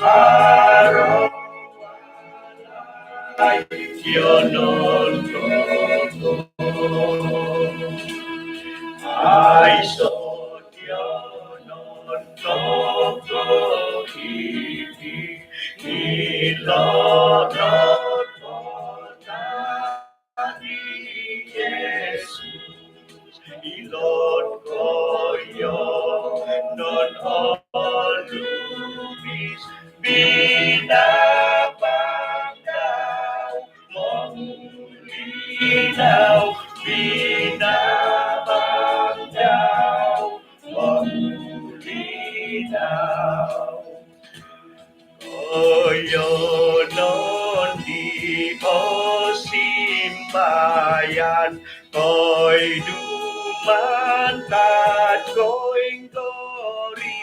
araw ay yunod ko ay son yunod ko ilunod ko ni Jesus ilod ko yunod alubis binabang daw mamulinaw binabang daw mamulinaw yunod di ko simbayan ko'y dumantad ko'y gloritan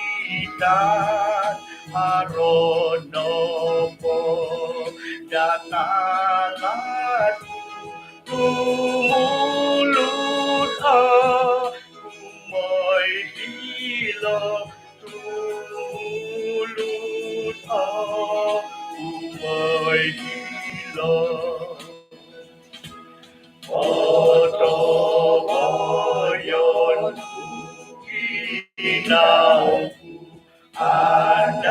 aron po datalan tumulod kumoy hilo tumulod kumoy hilo Oto koyon ginaw andadan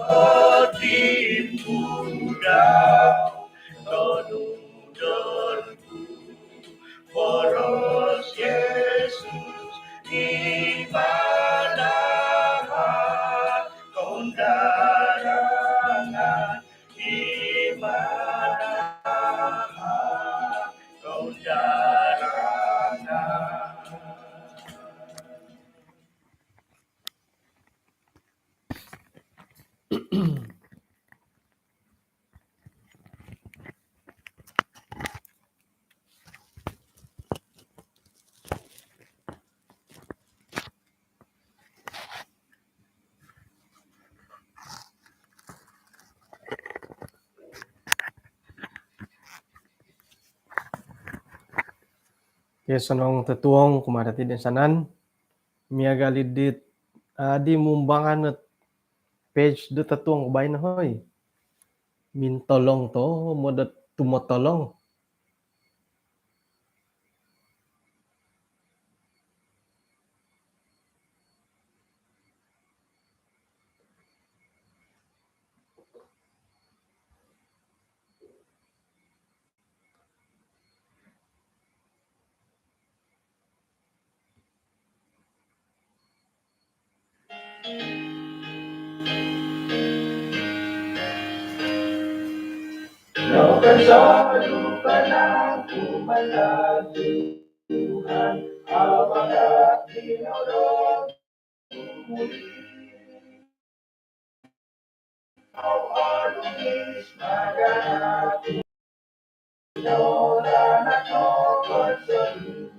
ating mudaw nonudonku poros Yesus imanahan kondarangan imanahan kondarangan. Kesanong tetuong kumadati din sanan miaga lidit di mumbangan at page do tetuong ubay na hoy mintolong to modat tumotolong Napasalo ka na kumalati Tuhan apagat dinodot muli Au alungis maganati Noran at nokonsolu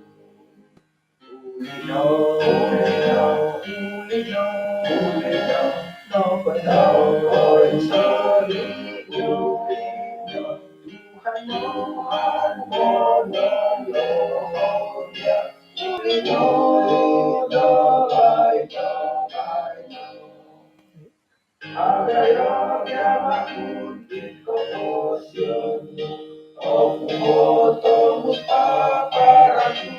Ulino, nopataw ko'y soli Ulino, Tuhan mo ng Gloria Ulino, dabay Agayang yamakuntit ko po siya O kumotomus paparatu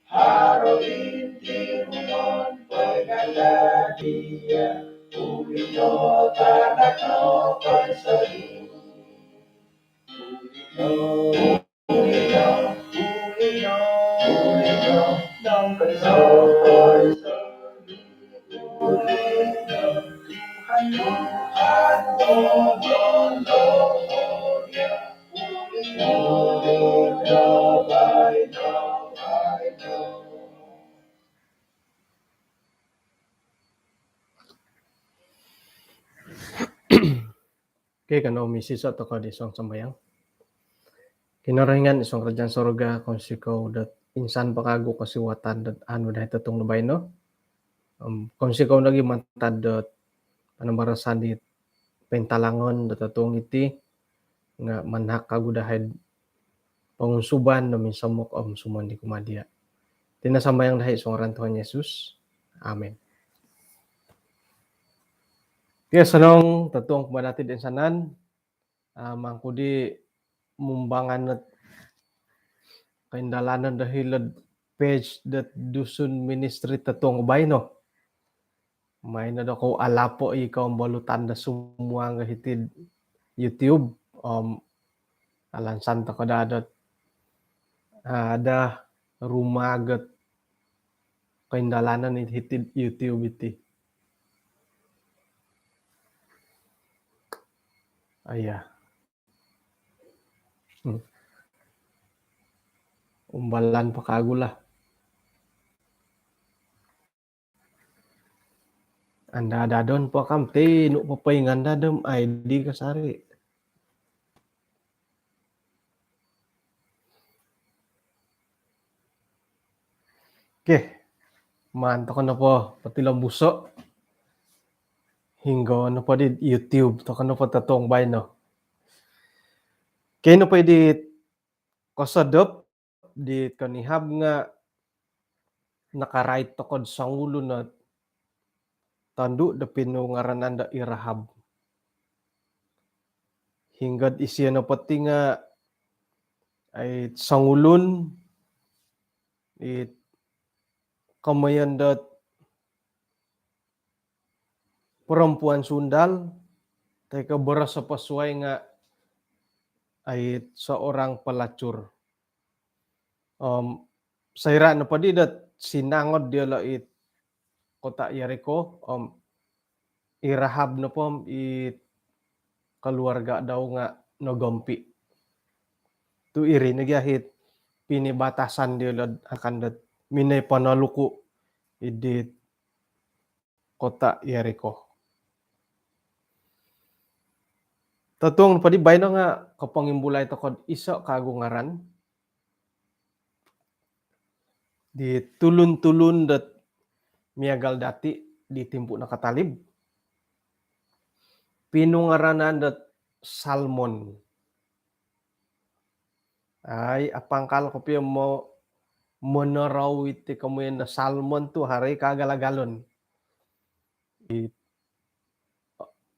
Harapin tinunon pagkala dia Ulino tanak no konsalu Ulino Nang konsalu Ulino Tuhan mo Gloria Ulino dabay Oke kano misis atau ka di isang sambayang kinaringan isang kerajaan sorga kung sikaw dat insan pakago kasiwatan dat ano dahil tatong nabay no kung sikaw lagi mantad dat panambarasan di pentalangon dat tatong iti nga manhak kago dahil pangunsuban no minsamok suman di kumadia tinasambayang dahil isang ngaran Tuhan Yesus amen. Ya senong tatong kumanatid insanan, mangkudi mumbangan kaindalanan dahilad page that dusun ministry tatong ubay no. May na daw ko alapo ikaw ang balutan da semua nga hitid YouTube. Alansan ta kadadat ada rumagat kaindalanan hitid YouTube iti. Aya. Umbalan pa kagulah. Anda dadon po kam ti no papaingan dadem ID kasari. Oke, mantap na po pati lambuso. Hingga no po di YouTube to kano po tatong bay no. Kaya no po di kosadop di kanihab nga nakarait to kod sangulo na tandu da pinungaranan da irahab. Hinggad isya na pati nga ay sangulon it kamayan da perempuan sundal teka beras sa pasway nga ay seorang pelacur. Sayra na pa di dat sinangod dia lait kota Jericho. Irahab na po it keluarga daw nga nagompi. Tu iri nagyahit pinibatasan dia lad akan dat minay panaluko idit kota Jericho. Tatong padi bay na nga kapangimbulay to kod isa kagungaran di tulun-tulun dat miagal dati di timpu na katalib. Pinungaranan dat salmon. Ay apangkal ko piyo mo menaraw iti kamuyan na salmon tu hari kagalagalon.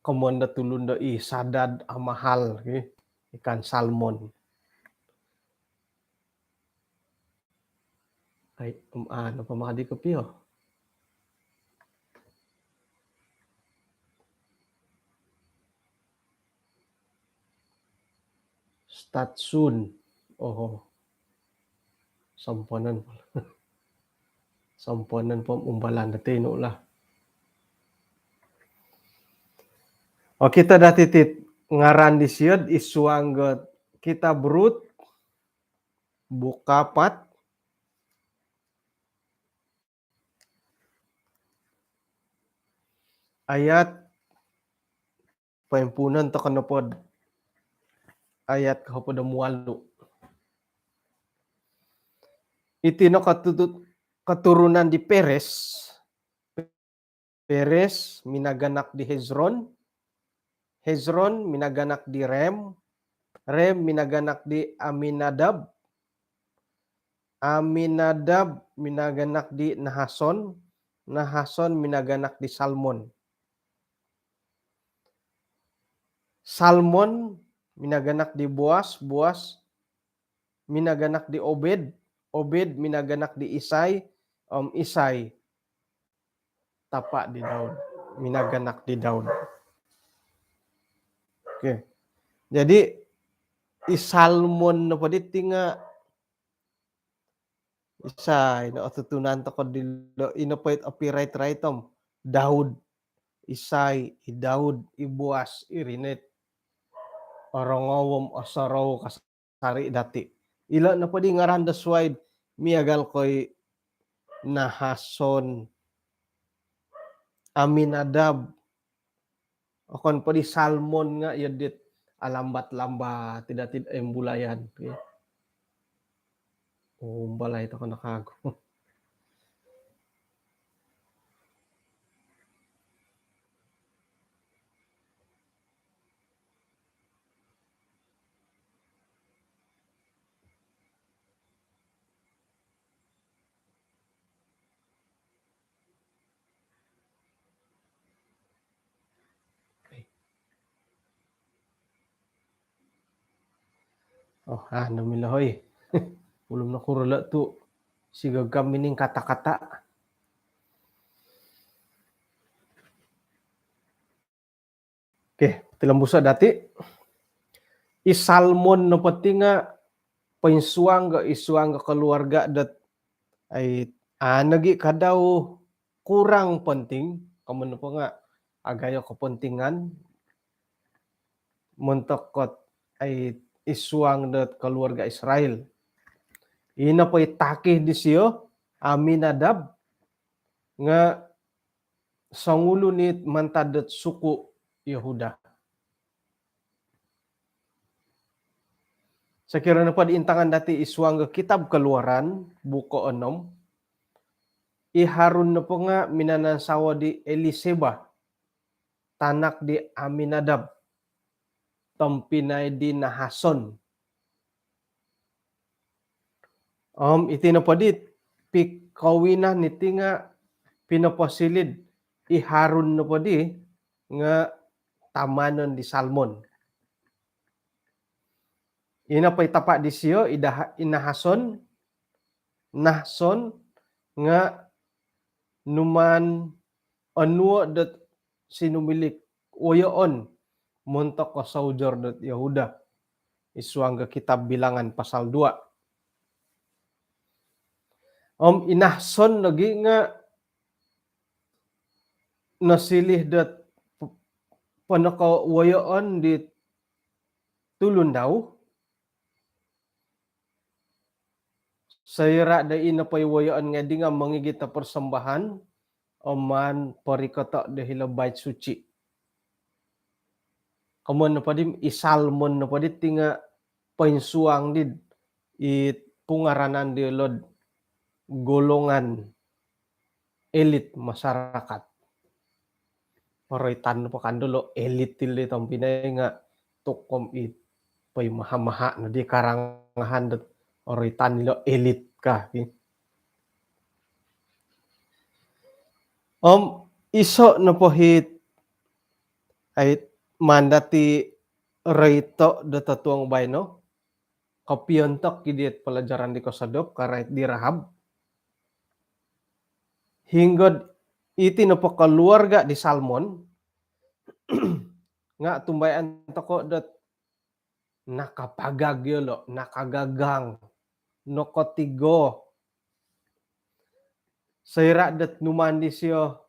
Kamuyan da tulun da sadad amahal ikan salmon. Ay ano pa makadi ko piyo. Statsun. Samponan po. Samponan po umbalan na tino lah. O kita dati tit ngaran di siyod isuanggot kita brut bukapat ayat paimpunan to kanapod ayat kahapod mualu. Iti no katurunan di Peres. Peres minaganak di Hezron. Hezron minaganak di Rem. Rem minaganak di Aminadab. Aminadab minaganak di Nahason. Nahason minaganak di Salmon. Salmon minaganak di Boas. Boas minaganak di Obed. Obed minaganak di Isay. Isay tapak di Daud. Minaganak di Daud. Oke. Jadi isalmon na pwede tinga Isay na atutunan to kod inapait copyright rightom Daud Isay Daud Ibuas irinet orongowom osaraw kasari dati ila na pwede ngaran da swide miagal koy Nahason Aminadab okon pwede salmon nga yadit alambat-lambat tidak embulayan balay ito ko nakago. Oh, mila hoy. Ulum na kurula tu sigagam mining kata-kata. Oke, tilambusa dati. Isalmon no penting nga isuang ga keluarga dat ay nagi kadaw kurang penting kamun po nga agayo kepentingan mentekot ay isuang dat keluarga Israel. Ina po itakih di siyo Aminadab nga sangulo ni mantadet suku Yehuda. Sekiranya pa diintangan dati isuang ga kitab Keluaran buku 6 iharun na po nga minanansawa di Eliseba tanak di Aminadab tampinay di Nahason. Iti na po di pikawinan iti nga pinapasilid iharun na po di nga tamanon di Salmon. Ina pa itapa di siyo inahason Nahson nga numan anwa dat sinumilik uyoon muntok ko soldier dat Yehuda. Isuang ga kitab Bilangan pasal 2. Inahson lagi nga nasilih dat panaka wayoon di tulun daw. Sayra da ina pay wayoon nga di nga mangigit na persembahan oman parikata dahil bait suci. Kamun na padim isalmon na padit tinga painsuang did it pungaranan di lod golongan elit masyarakat. Paroitan pa kandulo elit tili tampinay nga tukom it pay mahamaha na di karangahan dat oritan nilo elit ka. Iso na pohit ay mandati rito datatuang bayno kapiontok kidit pelajaran di kosadop karait di Rahab hingga iti na po keluarga di Salmon nga tumbayan toko dat nakapagag yolo nakagagang nokotigo sayra dat numandi siyo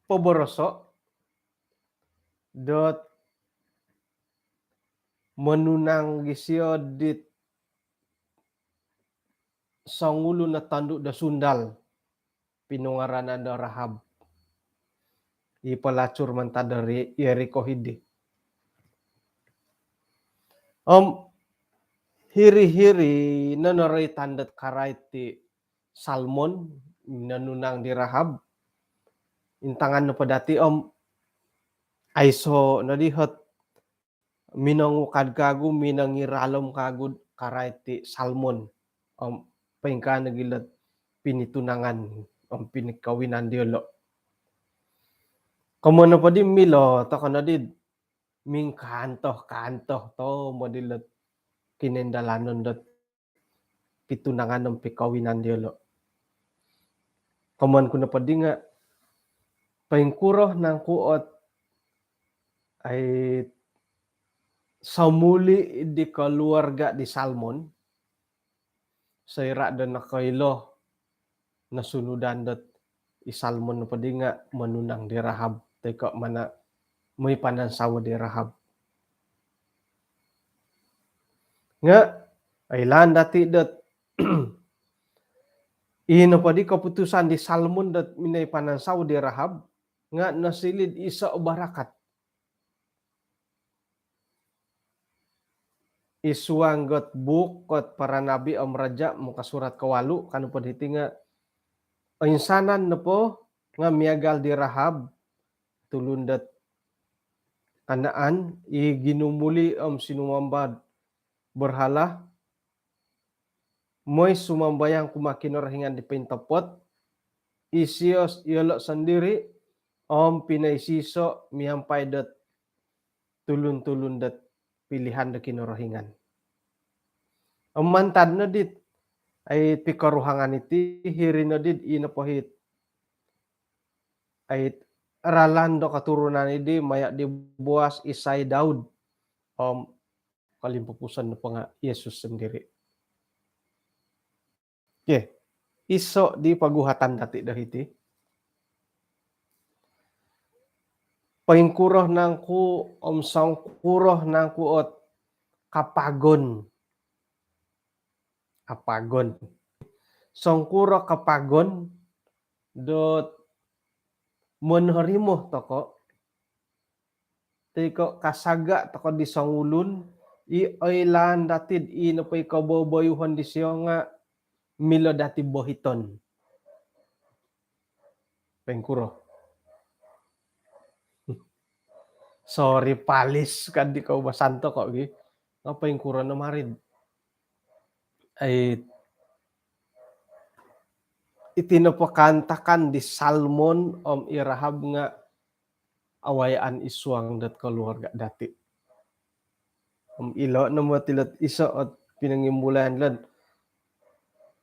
poboroso dot menunang gisyo dit sangulo na tanduk da sundal pinungaranan da Rahab ipalacur manta dari Yeriko hidi. Hiri-hiri nanaray tandat karait ti Salmon nanunang di Rahab intangan na padati aiso nadihot minangukad kagu minangiralom kagu karait ti Salmon paingka nagilat pinitunangan pinikawinan diolo. Kamu na pa di milo taka na di ming kantoh to madilat kinendalanon dat pitunangan ng pikawinan diolo. Kaman ko na pa di nga paingkuroh ng kuot ay samuli di keluarga di Salmon sayra dan nakaylo nasunudan dat isalmon na pa di nga manunang di Rahab teka mana may panansawa di Rahab nga ay lan dati dat ino pa di kaputusan di Salmon dat minay panansawa di Rahab nga nasilid isa o barakat isuanggot bukot para nabi raja mukasurat kawalu kanu pa diti nga insanan na po nga miagal di Rahab tulundat kanaan ginumuli sinumambad berhala moy sumambayang kumakinarahingan di pintapot isios yolo sendiri pinaisiso mihampay dat tulun-tulun dat pilihan da kinorohingan. Mantadna dit ay pikaruhangan iti hirina dit ina pahit ay ralando katurunan idi maya di Boas Isai Daud kalimpupusan na pa nga Yesus sendiri. Okay. Iso di paguhatan dati dahiti. Paingkuroh nangku sangkuroh nangku ot kapagon. Sangkuroh kapagon dot menharimo toko. Tiko kasaga toko di sangulun i oilan datid ina pa ikaboboyuhan di siya nga milo dati bohiton. Paingkuroh. Sorry palis kan di kau basanto kok gi. Apa yang kurang na marid? Ay itinapakantakan di Salmon irahab nga awayaan iswang dat keluarga dati. Ilo na matilat isa at pinangimbulan lan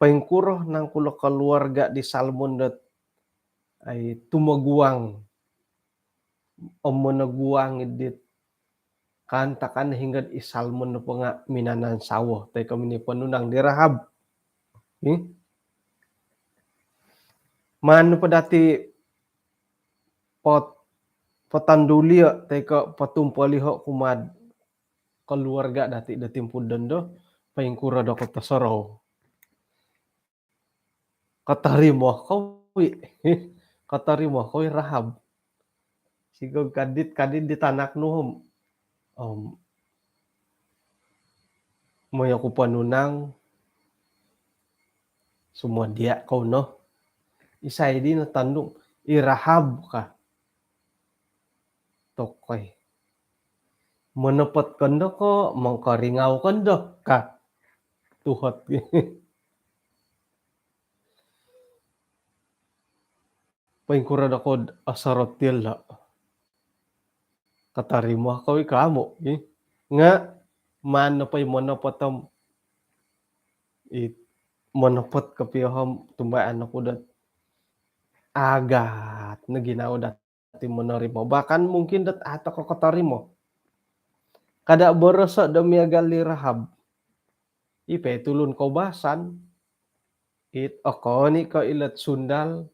paingkuroh ng kulo keluarga di Salmon dat ay tumaguang managuang idit kantakan hingga isalmon na po nga minanan sawo. Tay kami ni panunang di Rahab. Mano pa dati patandulia tay ka patumpaliho kumad keluarga dati datimpudan do paingkura do kota sorow. Katarimo ko'y Rahab. Sigog kadit ditanak nuhom. Maya ko panunang semua dia kau no. Isay di na tandong irahab ka. Tokoy. Menepet kendo ko mengkaringau kendo ka. Tuhot. Paingkura ako asarotil la. Katarimo ako ikamo. Nga man pa'y monopotom monopot kapihom tumbaan ako dat agat na ginawa dati monorimo. Bahkan mungkin dat ato ko katarimo. Kada boroso damiagal li Rahab. Ipe tulun ko basan. Ako ni ko ilat sundal.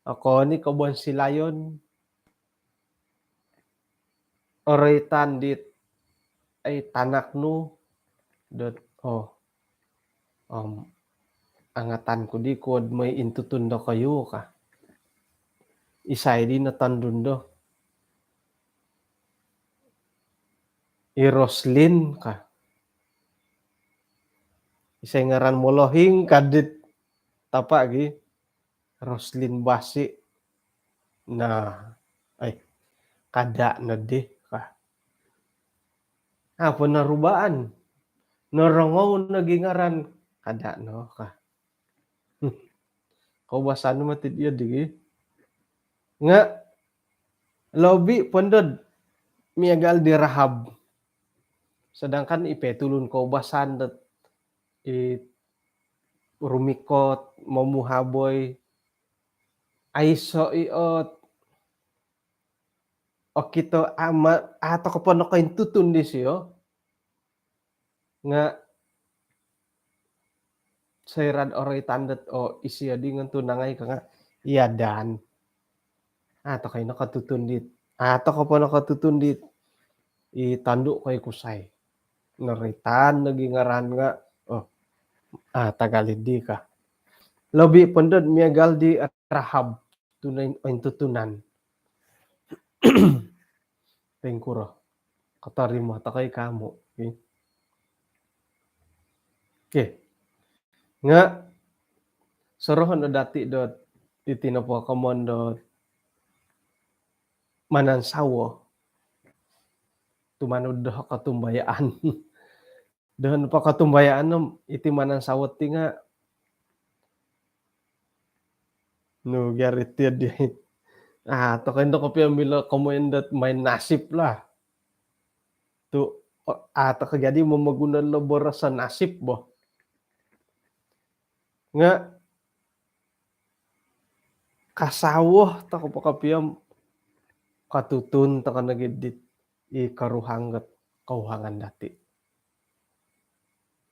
Ako ni ko buwan silayon. Oretan dit ay tanak nu dot angatan ko di ko may intutundo kayo ka. Isay di natandundo. Roslyn ka. Isay ngaran molohing kadit tapa gi Roslyn Basi na ay kada na di ka. Apa narubaan? Narangaw nagingaran kada no ka. Kau basan matid iya di. Nga lobby pondod miagal di Rahab. Sedangkan ipetulun kau basan dat rumikot mamuhaboy aiso iot o kito ama ato ko pono kain tutun di siyo nga sayrad oray tandat o isiya di ngan tunangay ka nga iya dan ato kay nakatutundit ato ko pono nakatutundit itando kay kusay naritan nagingaran nga tagalid di ka lobi pondod miagal di Rahab tunay tutunan Pengkuro katarimo takay kamo okay. Nga sorohan na dati dot itinapo kamon dot manansawo tumanod do katumbayaan doon pa katumbayaan no iti manansawo ti nga no garit di to kendo ko pia milo komendat may nasip lah tu Ata kajadi mamagunan lo borasa nasib boh. Nga kasawah ta kapakapiam katutun ta kanagidit ikaruhanggat kauhangan dati.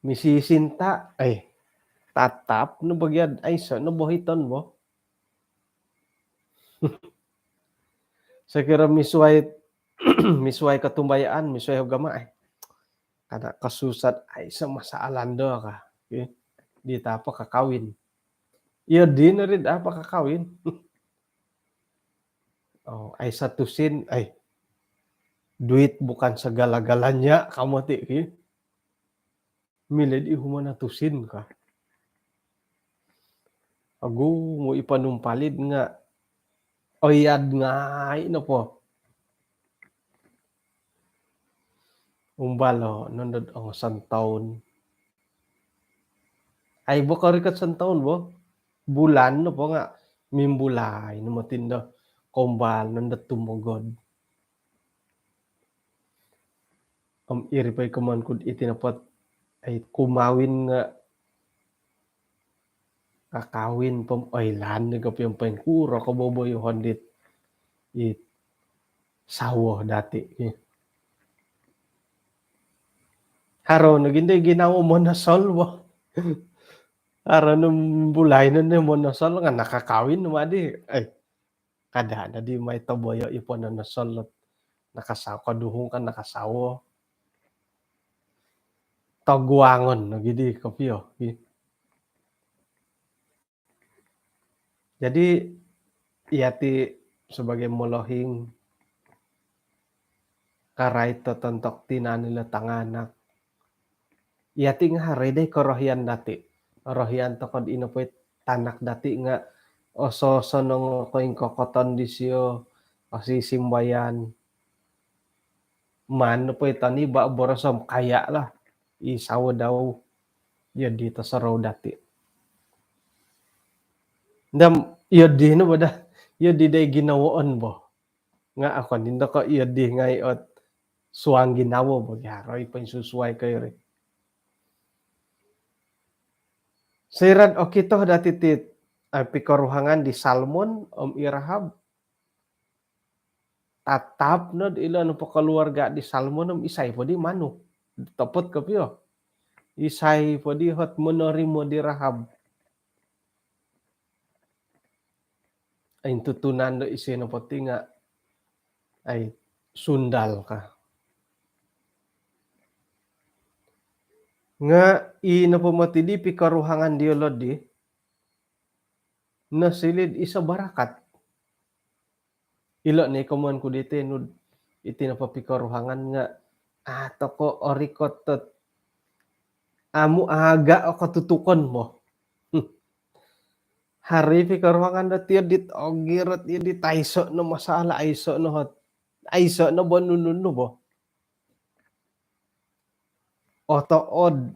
Misisinta tatap no bagyad ay sa no bohiton mo. Saya kira misuay misuay katumbayaan, misuay agama kada kasusat ay sa masaalan do ka. Okay? Di apa kakawin. Iya di na rin apa kakawin. Ay satusin duit bukan segala-galanya kamu ti. Okay? Milid ihumana tusin ka. Agu mo ipanumpalid nga oyad nga na po. Umbalo nandod ang santaon. Ay bukarikat santaon bo. Bulan no po nga mimbulay no matindo kombal nandot tumugod. Iri pa'y kuman kud itinapat ay kumawin nga kakawin pam oylan ni kapiyang pengkuro kaboboy hondit it sawo dati. Haro naginday ginawa mo na solwo. Haro nung bulay na mo na sol nga nakakawin numadi ay kada na di may taboyo ipon na solot nakasaw kaduhong kan nakasawo. Tagwangon nagidi kapiyo. Jadi iati sebagai molohing karay tatantok tinanila tanganak. Iati nga haray day korohyan dati. Rohyan to kod inopoy tanak dati nga oso sonong koing kokoton disyo kasi simbayan. Man po tani ba borosom kaya lah. Isawa daw yun dito sa raw dati. Ndam yun di no bada yun di day ginawoon bo. Nga ako nindo ko yun di ngayot suang ginawo bo. Yaroy pa susuway kayo rin. Sirad o kito dati tit pikaruhangan di Salmon Irahab. Tatap no ilan po keluarga di Salmon isay po di manu. Topot kapiyo. Isay po di hot monorimo di Rahab. Ay tutunan do isino po tinga ay sundal ka. Nga ina po matidi pikaruhangan di lodi nasilid isa barakat. Ilo ni kumuan ko dito iti na papikaruhangan nga ato ko orikot amu aga o katutukon mo. Hari pikaruhangan na tiyo dit ogirot tiyo dit aiso no masala aiso no hot aiso no bonunun no bo. Otood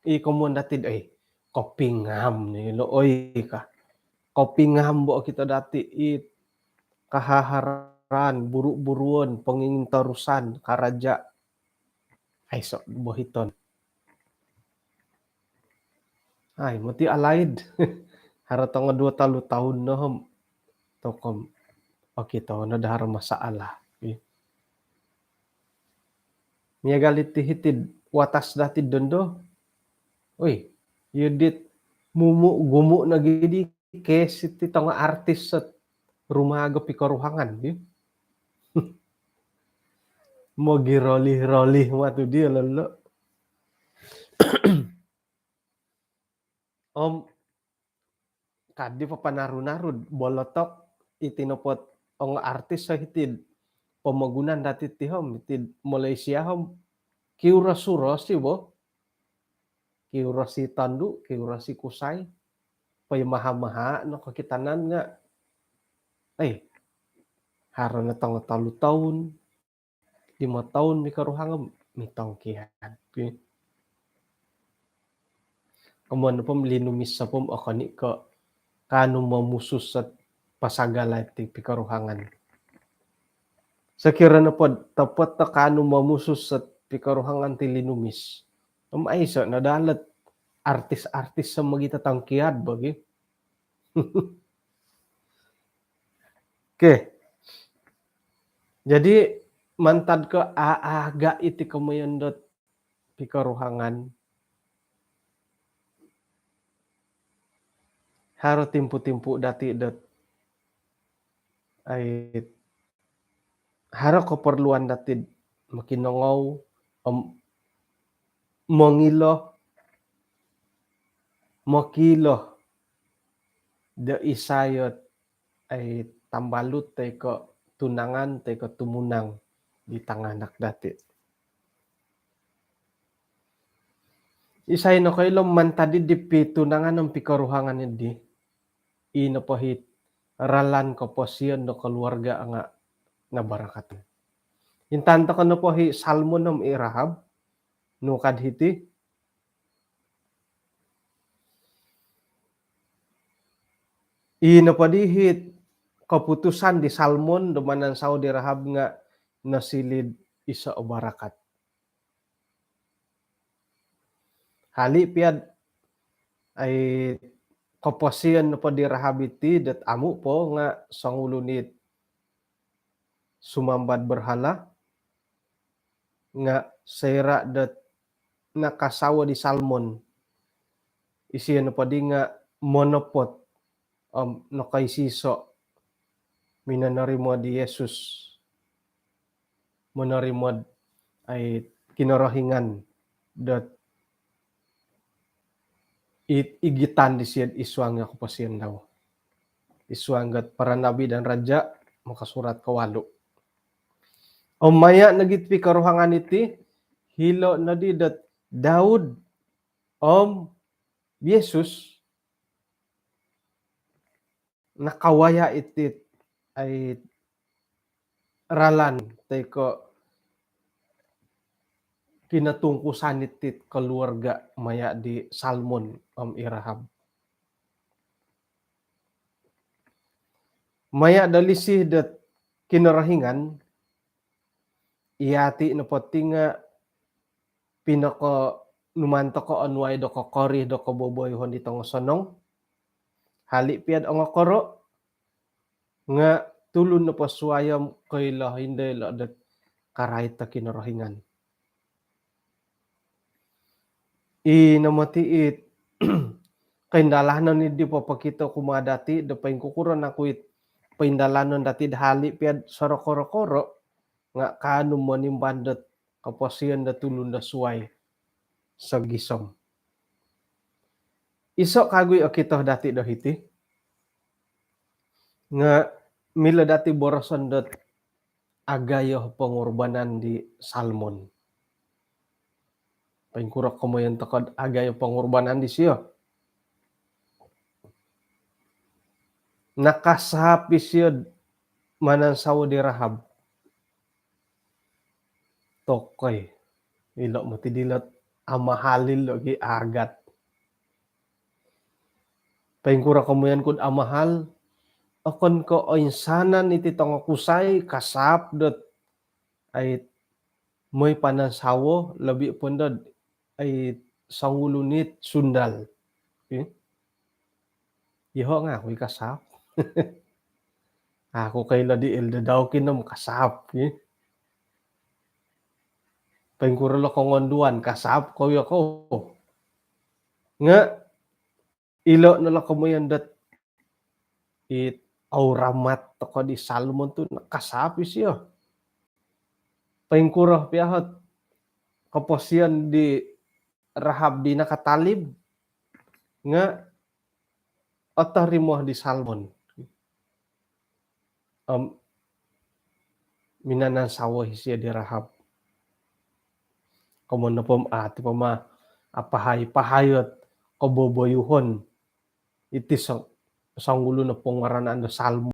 i komundatid kopingam ni looy ka. Kopingam bo kita dati it kahaharan, buru-buruan, pengintarusan, karaja. Ay, so, bohiton. Ay, mati alaid. Haratang nga 2 tahun na ham. Tokom, to, nadahar masaala. Okay. Miya galit tihitid, watas dati dondo. Uy, yudit, gumu na gidi, kes iti nga artis sa rumaga pikaruhangan. Mo giroli-roli matu dia lolo. Kadi pa panarunarud bolotok itinopot ang artis sa hitid pamagunan dati tihom itid Malaysia hom kiura surosi bo. Kiura si tandu, kiura si kusay. Pay maha-maha no kakitanan nga. Ay, haro na tang 3 taon, 5 taon mi karuhangam mitong kihan. Okay. Kamuan pom linumis sa pom akani ka kano mamusus sa pasagalay ti pikaruhangan. Sa kira na pod tapat ta kano mamusus sa pikaruhangan ti linumis. Maisa nadalat artis-artis sa magita tangkiad bagi. Oke. Jadi mantad ke aaga iti kamayandot pikaruhangan. Haro timpu-timpu dati dot ay haro keperluan dati makinongaw mongilo mokilo da isayot ay tambalut tay ko tunangan tay ko tumunang di tanganak dati. Isay no kayo mantadi di tunangan ng pikaruhangan di ino pahit ralan ko po siyon no keluarga nga nabarakat. Intanta ko no po hi salmo nom irahab no kadhiti ino padihit keputusan di salmon dumanan sao di rahab nga nasilid isa o barakat. Hali piad ay kaposian po di rahab iti dat amu po nga sangulunit sumambad berhala nga sera dat nakasawa di salmon isiyan po di nga monopot nakaisiso minanarimo di Yesus monarimo ay kinarahingan dat igitan di siya iswang nga kapasiyan daw. Iswang gat para nabi dan raja makasurat kawalo. O maya nagit pikaruhangan iti hilo na di dat Daud Yesus nakawaya iti ay ralan tay ko kinatungkusan iti keluarga maya di salmon irahab. Maya dalisih dat kinarahingan iati no poti nga pinako numanto ko anway do ko kori do ko boboyhon ditong sonong hali piad ang koro nga tulun na paswayam kayla hindi la dat karay ta kinarahingan. Namatiit kaindalanon ni di pa pakita kumadati da paingkukuran ako paindalanon dati hali piad sorokoro-koro nga kaano mo nimbandat kapasiyan da tulun da suway sa gisom. Iso kagoy akito dati dahiti nga mila dati borosan dat agayo pangorbanan di salmon. Paingkurak ko mo yung takad agayo pangorbanan di siya. Nakasapi siya manansaw di rahab. Tokoy. Ilo mo tidilat amahalil lagi agat. Paingkurak ko mo yan kung amahal. Akon ko oinsanan iti kusay kasap dot ay mo'y panansawo labi pundad ay sangulunit sundal. Okay? Iho nga ako'y kasap. Ako kay ladi elda daw kinom kasap. Okay? Paingkuralo ko ngonduan kasap ko ako. Nga ilo nala ko mo yan dat auramat ko di salmon to nakasapi siya. Paingkurah piahat kaposian di rahab di nakatalib nga otarimo di salmon. Minanansawa siya di rahab. Kamu na pom ati pama pahayot kaboboyuhon iti sanggulo na pong ngaranan da salmon.